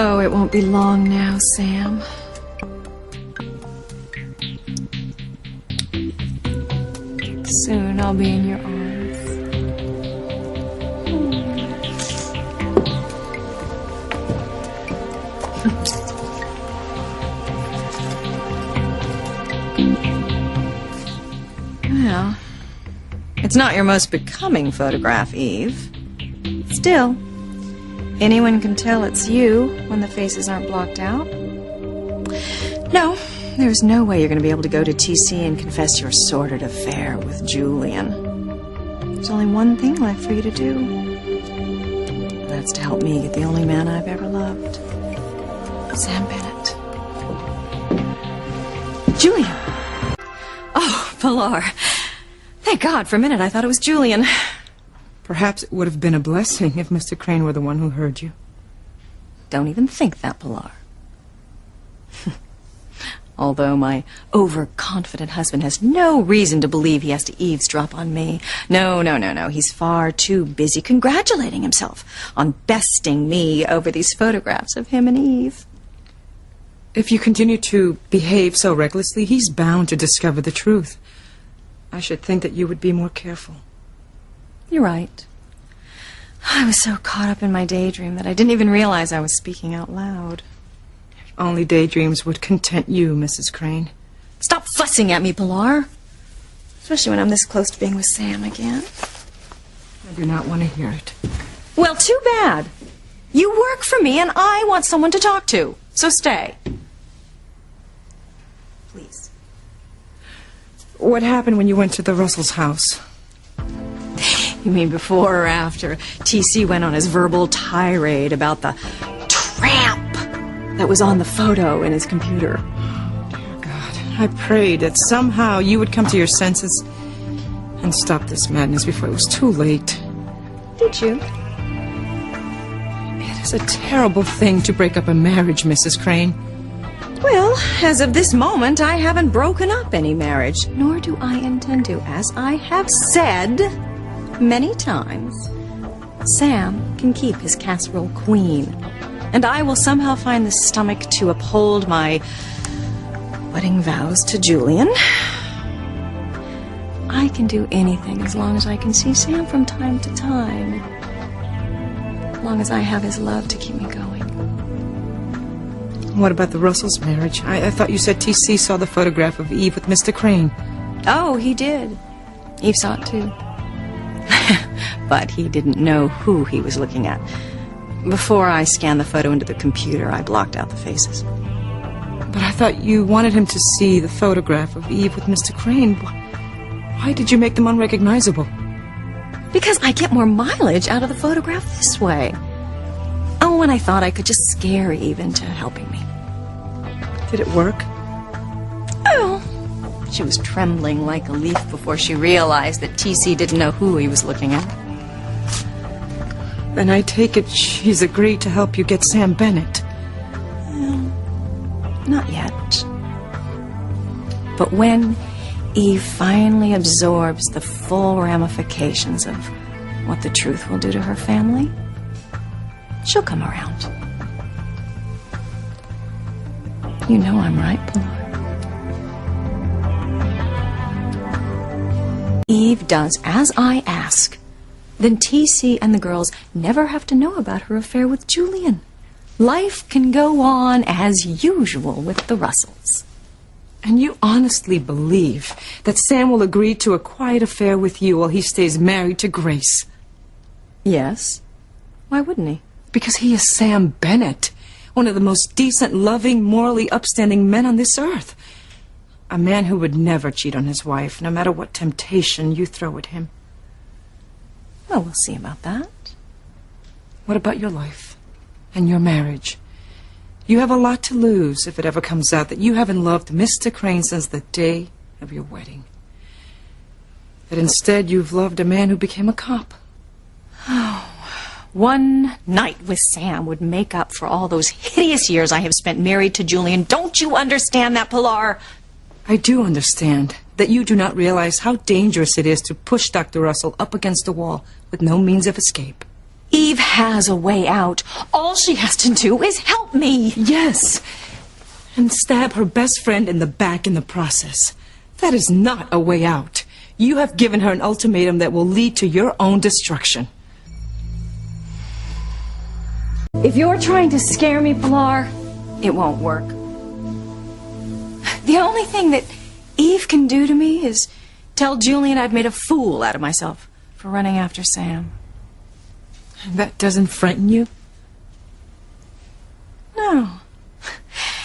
Oh, it won't be long now, Sam. Soon I'll be in your arms. Well, it's not your most becoming photograph, Eve. Still, anyone can tell it's you when the faces aren't blocked out. No, there's no way you're going to be able to go to TC and confess your sordid affair with Julian. There's only one thing left for you to do. And that's to help me get the only man I've ever loved. Sam Bennett. Julian! Oh, Pilar. Thank God, for a minute I thought it was Julian. Perhaps it would have been a blessing if Mr. Crane were the one who heard you. Don't even think that, Pilar. Although my overconfident husband has no reason to believe he has to eavesdrop on me. No. He's far too busy congratulating himself on besting me over these photographs of him and Eve. If you continue to behave so recklessly, he's bound to discover the truth. I should think that you would be more careful. You're right. I was so caught up in my daydream that I didn't even realize I was speaking out loud. Only daydreams would content you, Mrs. Crane. Stop fussing at me, Pilar. Especially when I'm this close to being with Sam again. I do not want to hear it. Well, too bad. You work for me and I want someone to talk to. So stay. Please. What happened when you went to the Russells' house? You mean before or after TC went on his verbal tirade about the tramp that was on the photo in his computer? Dear God, I prayed that somehow you would come to your senses and stop this madness before it was too late. Did you? It is a terrible thing to break up a marriage, Mrs. Crane. Well, as of this moment, I haven't broken up any marriage, nor do I intend to. As I have said many times, Sam can keep his casserole queen, and I will somehow find the stomach to uphold my wedding vows to Julian. I can do anything as long as I can see Sam from time to time, as long as I have his love to keep me going. What about the Russells' marriage? I thought you said TC saw the photograph of Eve with Mr. Crane. Oh, he did. Eve saw it too. But he didn't know who he was looking at. Before I scanned the photo into the computer, I blocked out the faces. But I thought you wanted him to see the photograph of Eve with Mr. Crane. Why did you make them unrecognizable? Because I get more mileage out of the photograph this way. Oh, and I thought I could just scare Eve into helping me. Did it work? Oh, she was trembling like a leaf before she realized that TC didn't know who he was looking at. Then I take it she's agreed to help you get Sam Bennett. Well, not yet. But when Eve finally absorbs the full ramifications of what the truth will do to her family, she'll come around. You know I'm right, Pilar. Eve does as I ask. Then TC and the girls never have to know about her affair with Julian. Life can go on as usual with the Russells. And you honestly believe that Sam will agree to a quiet affair with you while he stays married to Grace? Yes. Why wouldn't he? Because he is Sam Bennett, one of the most decent, loving, morally upstanding men on this earth. A man who would never cheat on his wife, no matter what temptation you throw at him. Well, we'll see about that. What about your life and your marriage? You have a lot to lose if it ever comes out that you haven't loved Mr. Crane since the day of your wedding. That instead you've loved a man who became a cop. Oh, one night with Sam would make up for all those hideous years I have spent married to Julian. Don't you understand that, Pilar? I do understand that you do not realize how dangerous it is to push Dr. Russell up against a wall with no means of escape. Eve Eve has a way out. All she has to do is help me. Yes. And stab her best friend in the back in the process. That is not a way out. You have given her an ultimatum that will lead to your own destruction. If you're trying to scare me, Pilar, it won't work. The only thing that Eve can do to me is tell Julian I've made a fool out of myself for running after Sam. That doesn't frighten you? No.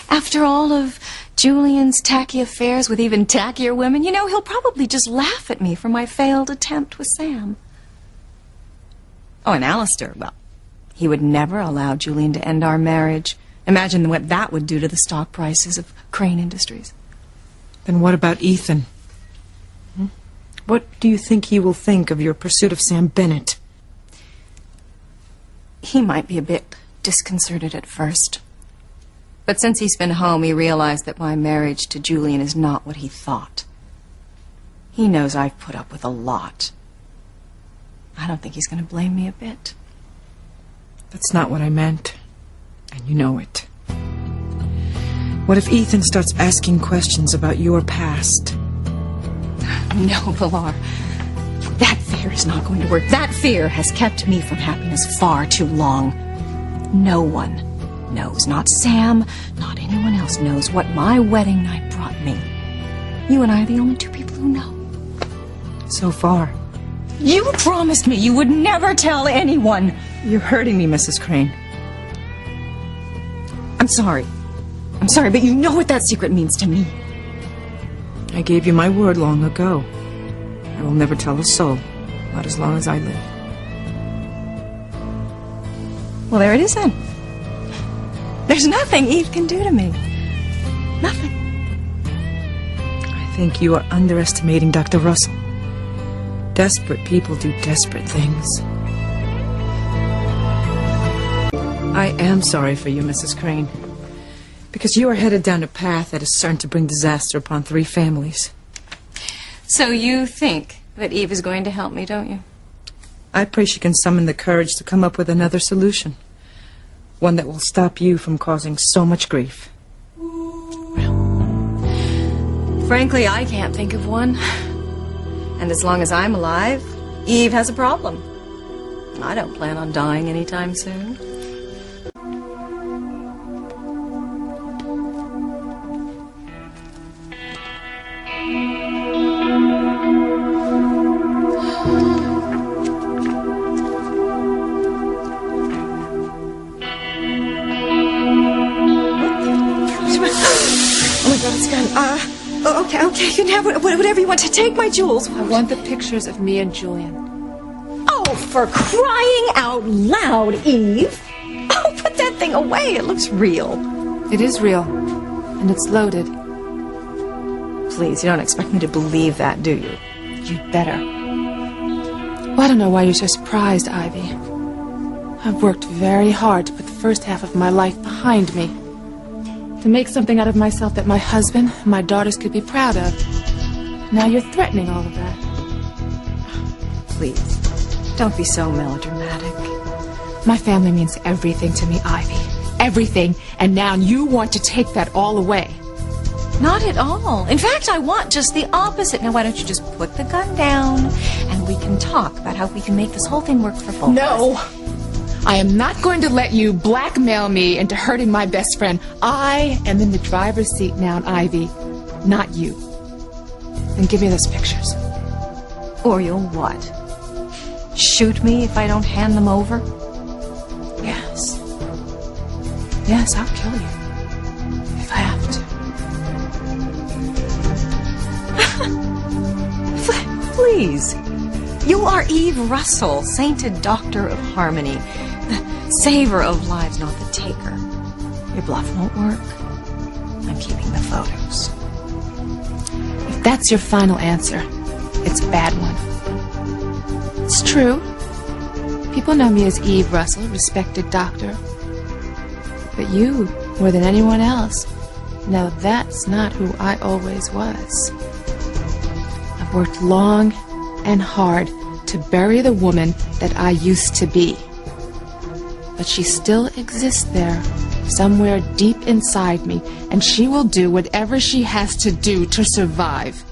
After all of Julian's tacky affairs with even tackier women, you know, he'll probably just laugh at me for my failed attempt with Sam. Oh, and Alistair, well, he would never allow Julian to end our marriage. Imagine what that would do to the stock prices of Crane Industries. Then what about Ethan? What do you think he will think of your pursuit of Sam Bennett? He might be a bit disconcerted at first. But since he's been home, he realized that my marriage to Julian is not what he thought. He knows I've put up with a lot. I don't think he's going to blame me a bit. That's not what I meant. And you know it. What if Ethan starts asking questions about your past? No, Pilar. That fear is not going to work. That fear has kept me from happiness far too long. No one knows, not Sam, not anyone else knows what my wedding night brought me. You and I are the only two people who know. So far. You promised me you would never tell anyone. You're hurting me, Mrs. Crane. I'm sorry. I'm sorry, but you know what that secret means to me. I gave you my word long ago. I will never tell a soul, not as long as I live. Well, there it is then. There's nothing Eve can do to me. Nothing. I think you are underestimating Dr. Russell. Desperate people do desperate things. I am sorry for you, Mrs. Crane. Because you are headed down a path that is certain to bring disaster upon 3 families. So you think that Eve is going to help me, don't you? I pray she can summon the courage to come up with another solution. One that will stop you from causing so much grief. Frankly, I can't think of one. And as long as I'm alive, Eve has a problem. I don't plan on dying anytime soon. Okay, you can have whatever you want to. Take my jewels. I want the pictures of me and Julian. Oh, for crying out loud, Eve. Oh, put that thing away. It looks real. It is real, and it's loaded. Please, you don't expect me to believe that, do you? You'd better. Well, I don't know why you're so surprised, Ivy. I've worked very hard to put the first half of my life behind me. To make something out of myself that my husband and my daughters could be proud of. Now you're threatening all of that. Please, don't be so melodramatic. My family means everything to me, Ivy. Everything. And now you want to take that all away. Not at all. In fact, I want just the opposite. Now, why don't you just put the gun down and we can talk about how we can make this whole thing work for both of us. No! I am not going to let you blackmail me into hurting my best friend. I am in the driver's seat now, Ivy, not you. Then give me those pictures. Or you'll what? Shoot me if I don't hand them over? Yes. Yes, I'll kill you. If I have to. Please. You are Eve Russell, sainted doctor of harmony. The saver of lives, not the taker. Your bluff won't work. I'm keeping the photos. If that's your final answer, it's a bad one. It's true. People know me as Eve Russell, respected doctor. But you, more than anyone else, know that's not who I always was. I've worked long and hard to bury the woman that I used to be. But she still exists there, somewhere deep inside me, and she will do whatever she has to do to survive.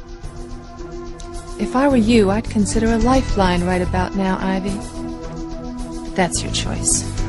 If I were you, I'd consider a lifeline right about now, Ivy. But that's your choice.